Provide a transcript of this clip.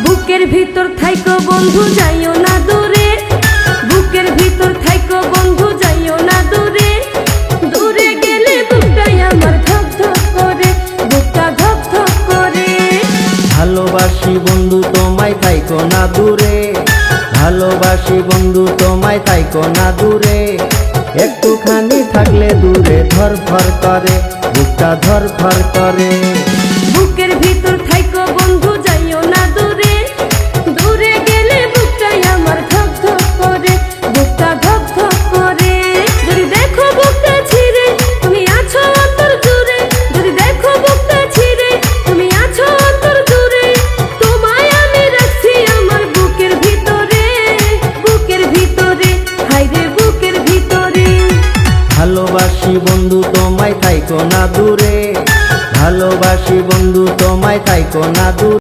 বুকের ভিতর থাইকো বন্ধু যাইও না দূরে, বুকের ভিতর থাইকো বন্ধু যাইও না দূরে। দূরে গেলে বুকটাই আমার ধক ধক করে, বুকটা ধক ধক করে। ভালোবাসি বন্ধু তোমায় থাইকো না দূরে, ভালোবাসি বন্ধু তোমায় থাইকো না দূরে। একটুখানি থাকলে দূরে ধরফর করে, বুকটা ধরফর করে। বুকের ভিতর থাইকো বন্ধু যাইও না দূরে, দূরে গেলে বুকটাই আমার ধক ধক করে, বুকটা ধক ধক করে। যদি দেখো বুকটা ছিঁড়ে তুমি আছো অন্তর জুড়ে, যদি দেখো বুকটা ছিঁড়ে তুমি আছো অন্তর জুড়ে। তোমায় আমি রাখছি আমার বুকের ভিতরে, বুকের ভিতরে, হায়রে বুকের ভিতরে। ভালোবাসি বন্ধু তোমায় থাইকো না দূরে, ভালোবাসি বন্ধু তোমায় থাইকো না দূরে।